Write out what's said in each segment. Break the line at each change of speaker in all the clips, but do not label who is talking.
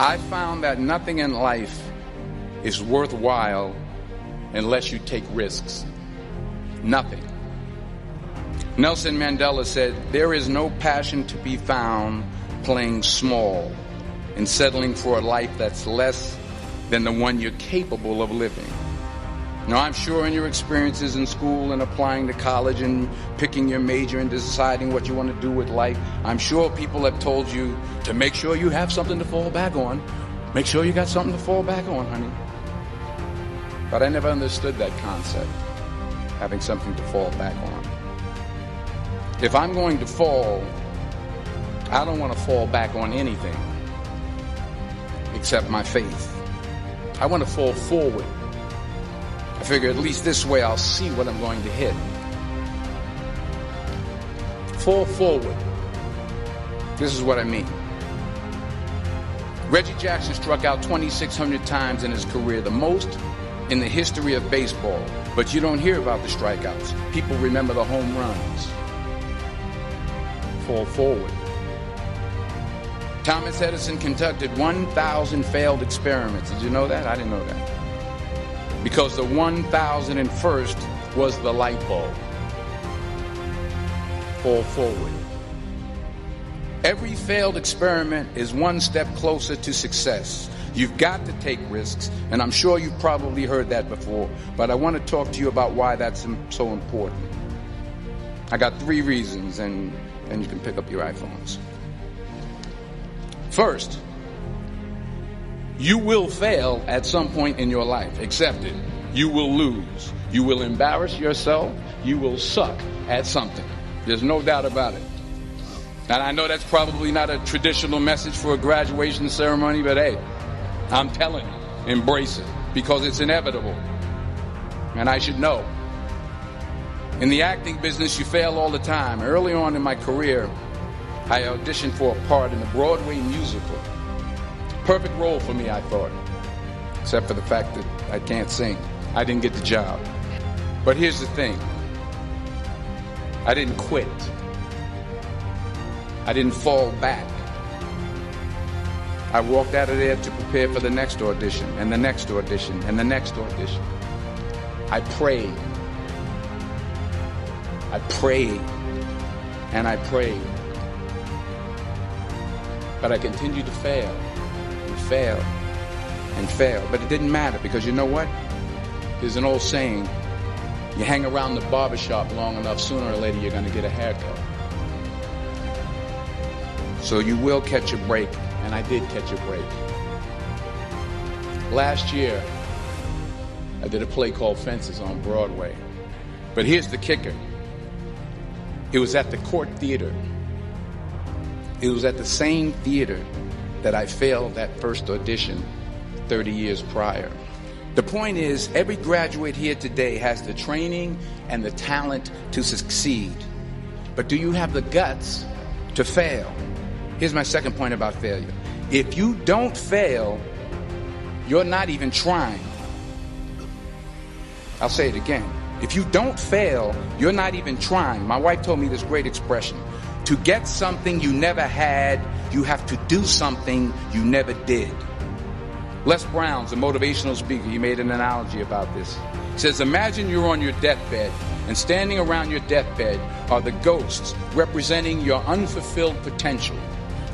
I found that nothing in life is worthwhile unless you take risks. Nothing. Nelson Mandela said, "There is no passion to be found playing small and settling for a life that's less than the one you're capable of living." Now, I'm sure in your experiences in school and applying to college and picking your major and deciding what you want to do with life, I'm sure people have told you to make sure you have something to fall back on. Make sure you got something to fall back on, honey. But I never understood that concept, having something to fall back on. If I'm going to fall, I don't want to fall back on anything except my faith. I want to fall forward. I figure at least this way I'll see what I'm going to hit. Fall forward. This is what I mean. Reggie Jackson struck out 2,600 times in his career, the most in the history of baseball. But you don't hear about the strikeouts. People remember the home runs. Fall forward. Thomas Edison conducted 1,000 failed experiments. Did you know that? I didn't know that. Because the 1,001st was the light bulb. Fall forward. Every failed experiment is one step closer to success. You've got to take risks, and I'm sure you've probably heard that before, but I want to talk to you about why that's so important. I got 3 reasons, and you can pick up your iPhones. First, you will fail at some point in your life. Accept it. You will lose. You will embarrass yourself. You will suck at something. There's no doubt about it. And I know that's probably not a traditional message for a graduation ceremony, but hey, I'm telling you, embrace it, because it's inevitable. And I should know. In the acting business, you fail all the time. Early on in my career, I auditioned for a part in a Broadway musical. Perfect role for me, I thought. Except for the fact that I can't sing. I didn't get the job. But here's the thing. I didn't quit. I didn't fall back. I walked out of there to prepare for the next audition, and the next audition, and the next audition. I prayed. I prayed. And I prayed. But I continued to fail. Fail and fail, but it didn't matter, because you know what? There's an old saying, you hang around the barbershop long enough, sooner or later you're going to get a haircut. So you will catch a break, and I did catch a break. Last year, I did a play called Fences on Broadway. But here's the kicker. It was at the Court Theater. It was at the same theater that I failed that first audition 30 years prior. The point is, every graduate here today has the training and the talent to succeed. But do you have the guts to fail? Here's my second point about failure. If you don't fail, you're not even trying. I'll say it again. If you don't fail, you're not even trying. My wife told me this great expression. To get something you never had, you have to do something you never did. Les Brown's a motivational speaker. He made an analogy about this. He says, imagine you're on your deathbed, and standing around your deathbed are the ghosts representing your unfulfilled potential.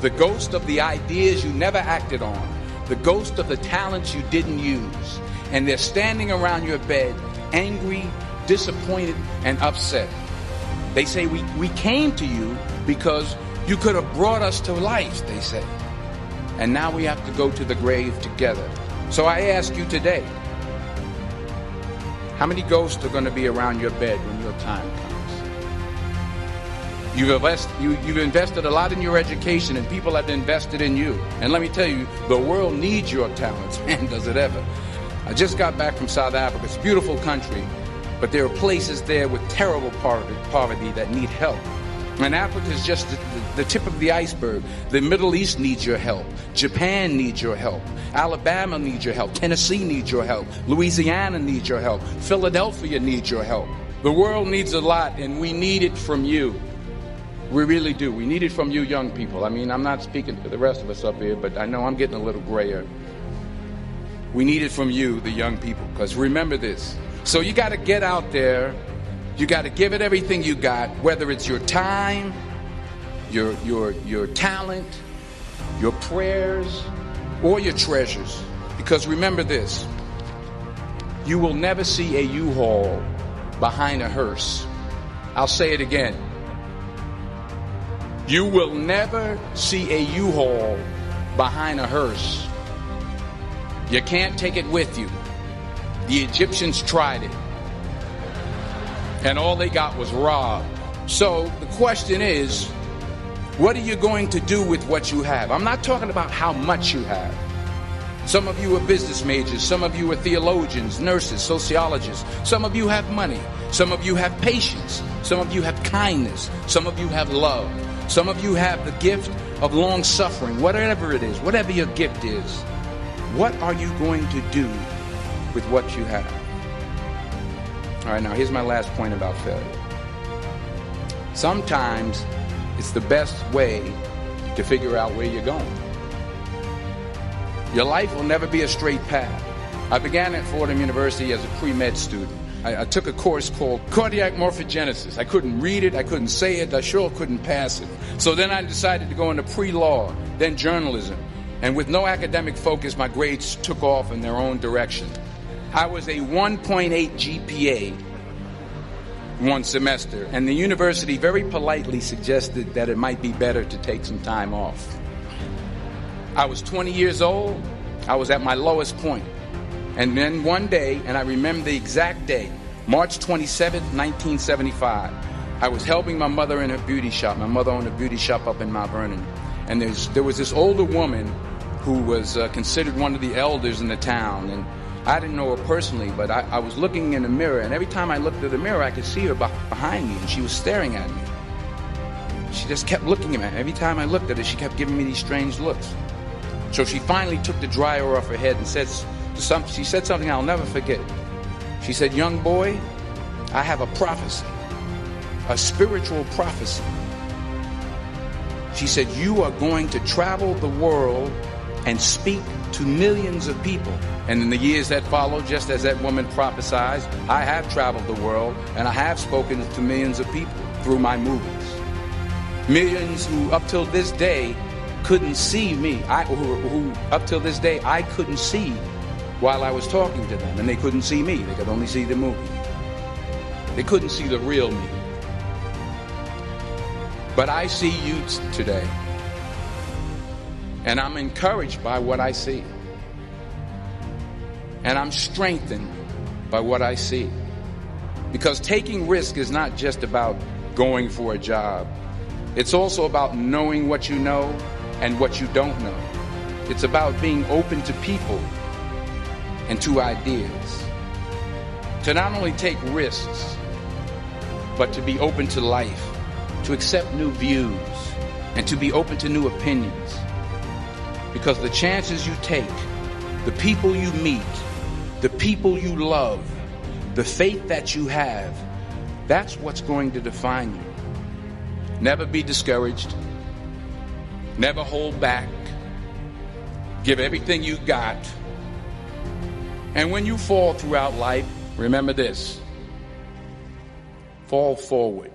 The ghost of the ideas you never acted on. The ghost of the talents you didn't use. And they're standing around your bed, angry, disappointed, and upset. They say, we came to you because you could have brought us to life, they say. And now we have to go to the grave together. So I ask you today, how many ghosts are going to be around your bed when your time comes? You've invested a lot in your education, and people have invested in you. And let me tell you, the world needs your talents. Man, does it ever. I just got back from South Africa. It's a beautiful country, but there are places there with terrible poverty that need help. And Africa is just the tip of the iceberg. The Middle East needs your help. Japan needs your help. Alabama needs your help. Tennessee needs your help. Louisiana needs your help. Philadelphia needs your help. The world needs a lot, and we need it from you. We really do. We need it from you young people. I mean, I'm not speaking to the rest of us up here, but I know I'm getting a little grayer. We need it from you, the young people, because remember this. So you got to get out there. You got to give it everything you got, whether it's your time, your talent, your prayers, or your treasures. Because remember this. You will never see a U-Haul behind a hearse. I'll say it again. You will never see a U-Haul behind a hearse. You can't take it with you. The Egyptians tried it, and all they got was robbed. So the question is, what are you going to do with what you have? I'm not talking about how much you have. Some of you are business majors. Some of you are theologians, nurses, sociologists. Some of you have money. Some of you have patience. Some of you have kindness. Some of you have love. Some of you have the gift of long suffering. Whatever it is, whatever your gift is, what are you going to do with what you have? All right, now here's my last point about failure. Sometimes it's the best way to figure out where you're going. Your life will never be a straight path. I began at Fordham University as a pre-med student. I took a course called cardiac morphogenesis. I couldn't read it, I couldn't say it, I sure couldn't pass it. So then I decided to go into pre-law, then journalism. And with no academic focus, my grades took off in their own direction. I was a 1.8 GPA one semester, and the university very politely suggested that it might be better to take some time off. I was 20 years old. I was at my lowest point. And then one day, and I remember the exact day, March 27th, 1975, I was helping my mother in her beauty shop. My mother owned a beauty shop up in Mount Vernon. And there was this older woman who was considered one of the elders in the town. And I didn't know her personally, but I was looking in the mirror, and every time I looked at the mirror, I could see her behind me, and she was staring at me. She just kept looking at me. Every time I looked at her, she kept giving me these strange looks. So she finally took the dryer off her head and she said something I'll never forget. She said, "Young boy, I have a prophecy, a spiritual prophecy." She said, "You are going to travel the world and speak to millions of people." And in the years that followed, just as that woman prophesied, I have traveled the world and I have spoken to millions of people through my movies. Millions who up till this day couldn't see me, who up till this day I couldn't see while I was talking to them, and they couldn't see me. They could only see the movie. They couldn't see the real me. But I see you today, and I'm encouraged by what I see. And I'm strengthened by what I see. Because taking risk is not just about going for a job. It's also about knowing what you know and what you don't know. It's about being open to people and to ideas. To not only take risks, but to be open to life, to accept new views, and to be open to new opinions. Because the chances you take, the people you meet, the people you love, the faith that you have, that's what's going to define you. Never be discouraged. Never hold back. Give everything you got. And when you fall throughout life, remember this: fall forward.